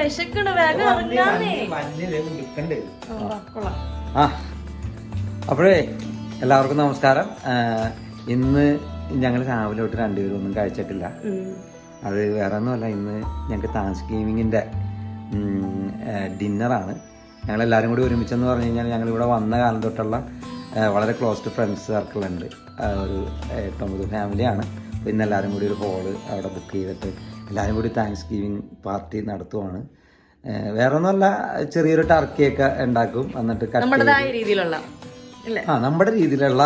വിശക്കണ് വേഗം ഇറങ്ങാന്നേ. ആ അപ്പോഴേ എല്ലാവർക്കും നമസ്കാരം. ഇന്ന് ഞങ്ങൾ രാവിലെ തൊട്ട് രണ്ടുപേരും ഒന്നും കഴിച്ചിട്ടില്ല. അത് വേറെ ഒന്നുമല്ല, ഇന്ന് ഞങ്ങൾക്ക് താങ്ക്സ്ഗിവിങ്ങിൻ്റെ ഡിന്നറാണ്. ഞങ്ങളെല്ലാവരും കൂടി ഒരുമിച്ചെന്ന് പറഞ്ഞു കഴിഞ്ഞാൽ ഞങ്ങളിവിടെ വന്ന കാലം തൊട്ടുള്ള വളരെ ക്ലോസ്ഡ് ഫ്രണ്ട്സ് സർക്കിളുണ്ട്. ഒരു 8-9 ഫാമിലിയാണ്. അപ്പോൾ ഇന്ന് എല്ലാവരും കൂടി ഒരു ഹോള് അവിടെ ബുക്ക് ചെയ്തിട്ട് എല്ലാവരും കൂടി താങ്ക്സ്ഗിവിങ് പാർട്ടി നടത്തുവാണ്. വേറെ ഒന്നുമല്ല, ചെറിയൊരു ടർക്കിയൊക്കെ ഉണ്ടാക്കും, എന്നിട്ട് നമ്മുടെ രീതിയിലുള്ള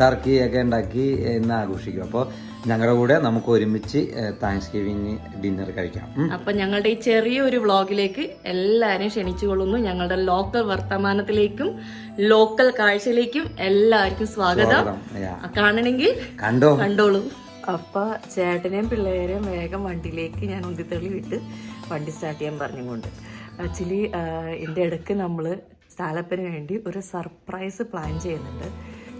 ടർക്കിയൊക്കെ ഉണ്ടാക്കി ഇന്ന് ആഘോഷിക്കും. അപ്പോൾ ഞങ്ങളുടെ കൂടെ നമുക്ക് ഒരുമിച്ച് താങ്ക്സ്ഗിവിങ് ഡിന്നർ കഴിക്കാം. അപ്പൊ ഞങ്ങളുടെ ഈ ചെറിയൊരു വ്ളോഗിലേക്ക് എല്ലാവരും ക്ഷണിച്ചുകൊള്ളുന്നു. ഞങ്ങളുടെ ലോക്കൽ വർത്തമാനത്തിലേക്കും ലോക്കൽ കാഴ്ചയിലേക്കും എല്ലാവർക്കും സ്വാഗതം. കാണണമെങ്കിൽ കണ്ടോളൂ. അപ്പൊ ചേട്ടനെയും പിള്ളേരെയും വേഗം വണ്ടിയിലേക്ക് ഞാൻ ഉന്തിത്തള്ളി വിട്ട് വണ്ടി സ്റ്റാർട്ട് ചെയ്യാൻ പറഞ്ഞുകൊണ്ട്. ആക്ച്വലി എൻ്റെ ഇടയ്ക്ക് നമ്മൾ സ്റ്റാലപ്പിന് വേണ്ടി ഒരു സർപ്രൈസ് പ്ലാൻ ചെയ്യുന്നുണ്ട്.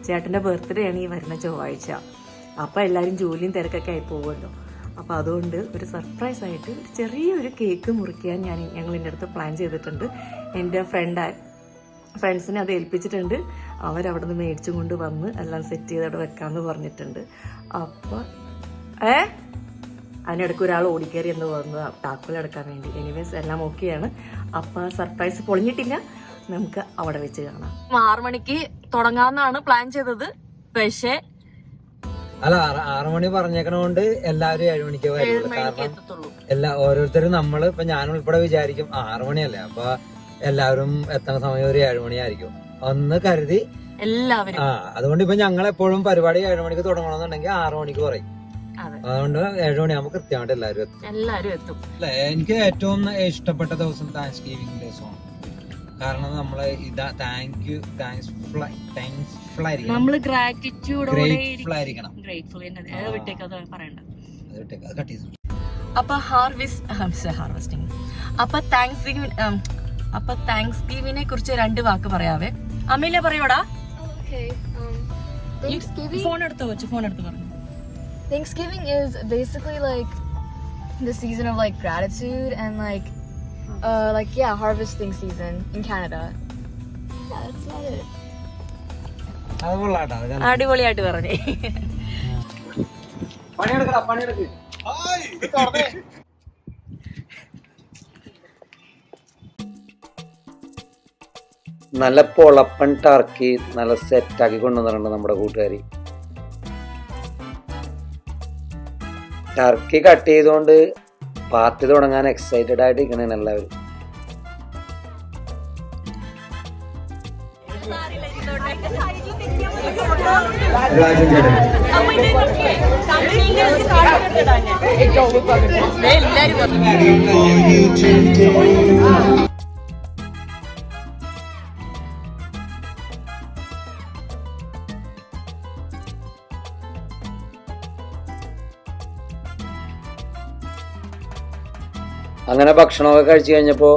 ചേട്ടൻ്റെ ബർത്ത്ഡേ ആണ് ഈ വരുന്ന ചൊവ്വാഴ്ച. അപ്പോൾ എല്ലാവരും ജോലിയും തിരക്കൊക്കെ ആയി പോകുമല്ലോ. അപ്പോൾ അതുകൊണ്ട് ഒരു സർപ്രൈസായിട്ട് ചെറിയൊരു കേക്ക് മുറിക്കാൻ ഞങ്ങൾ എൻ്റെ അടുത്ത് പ്ലാൻ ചെയ്തിട്ടുണ്ട്. എൻ്റെ ഫ്രണ്ട്സിനെ അത് ഏൽപ്പിച്ചിട്ടുണ്ട്. അവരവിടെ നിന്ന് മേടിച്ചും കൊണ്ട് വന്ന് എല്ലാം സെറ്റ് ചെയ്ത് അവിടെ വെക്കാമെന്ന് പറഞ്ഞിട്ടുണ്ട്. അപ്പോൾ അതിനിടയ്ക്ക് ഒരാൾ ഓടിക്കയറി എന്ന് പറഞ്ഞു താക്കോലെടുക്കാൻ വേണ്ടി. എനിവേസ് എല്ലാം ഓക്കെയാണ്. അപ്പോൾ സർപ്രൈസ് പൊളിഞ്ഞിട്ടില്ല, നമുക്ക് അവിടെ വെച്ച് കാണാം. 6 മണിക്ക് തുടങ്ങാമെന്നാണ് പ്ലാൻ ചെയ്തത്. പക്ഷേ അല്ല, 6 മണി പറഞ്ഞേക്കണോണ്ട് എല്ലാവരും 7 മണിക്ക് വരുള്ളൂ. കാരണം ഓരോരുത്തരും നമ്മള് ഇപ്പൊ ഞാനും ഉൾപ്പെടെ വിചാരിക്കും 6 മണിയല്ലേ, അപ്പൊ എല്ലാവരും എത്തുന്ന സമയം ഒരു 7 മണിയായിരിക്കും ഒന്ന് കരുതി എല്ലാവരും. അതുകൊണ്ട് ഇപ്പൊ ഞങ്ങൾ എപ്പോഴും പരിപാടി 7 മണിക്ക് തുടങ്ങണമെന്നുണ്ടെങ്കിൽ 6 മണിക്ക് പറയും. അതുകൊണ്ട് 7 മണിയാകുമ്പോ കൃത്യമായിട്ട് എല്ലാവരും എത്തും. അല്ലെ, എനിക്ക് ഏറ്റവും ഇഷ്ടപ്പെട്ട ദിവസം താങ്ക്സ്ഗിവിംഗ് ദിവസമാണ്. കാരണം നമ്മള് ഇതാ താങ്ക്സ്ഫുൾ ആയിരിക്കണം. നമ്മള് ഗ്രാറ്റിറ്റ്യൂഡോടെ ആയിരിക്കണം. അപ്പൊ ഹാർവെസ്റ്റിംഗ് അപ്പൊ താങ്ക്സ്ഗിവിങ്ങിനെ കുറിച്ച് 2 വാക്ക് പറയാവേ. അമ്മയിലെ പറയോടാ. ഫോൺ എടുത്ത് പറഞ്ഞു. Thanksgiving is basically like the season of like gratitude and like harvesting season in Canada. Yeah, that's about it. അടിപൊളിയായിട്ട് പറഞ്ഞേ. നല്ല പൊളപ്പൻ ടർക്കി നല്ല സെറ്റാക്കി കൊണ്ടുവന്നിട്ടുണ്ട് നമ്മുടെ കൂട്ടുകാരി. ടർക്കി കട്ട് ചെയ്തുകൊണ്ട് പാർട്ടി തുടങ്ങാൻ എക്സൈറ്റഡ് ആയിട്ട് ഇരിക്കണേ എല്ലാവരും. അങ്ങനെ ഭക്ഷണമൊക്കെ കഴിച്ചു കഴിഞ്ഞപ്പോൾ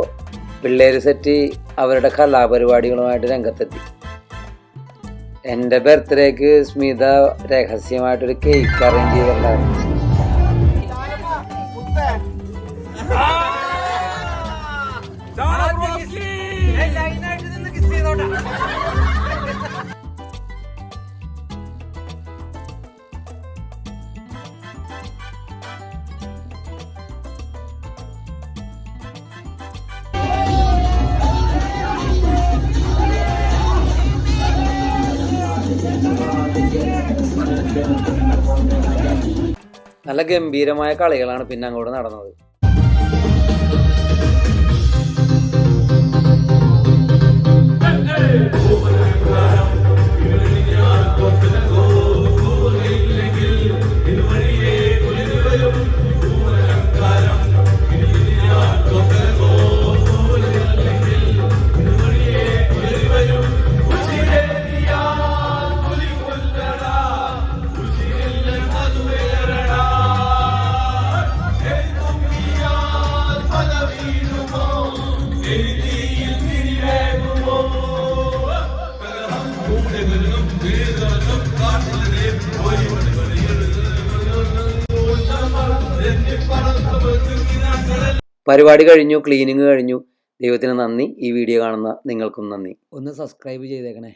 പിള്ളേര് സെറ്റ് അവരുടെ കലാപരിപാടികളുമായിട്ട് രംഗത്തെത്തി. എൻ്റെ ബർത്ത്ഡേക്ക് സ്മിത രഹസ്യമായിട്ടൊരു കേക്ക് അറേഞ്ച് ചെയ്തിട്ടുണ്ടായിരുന്നു. നല്ല ഗംഭീരമായ കളികളാണ് പിന്നെ അങ്ങോട്ട് നടന്നത്. പരിപാടി കഴിഞ്ഞു, ക്ലീനിങ് കഴിഞ്ഞു. ദൈവത്തിന് നന്ദി. ഈ വീഡിയോ കാണുന്ന നിങ്ങൾക്കും നന്ദി. ഒന്ന് സബ്സ്ക്രൈബ് ചെയ്തേക്കണേ.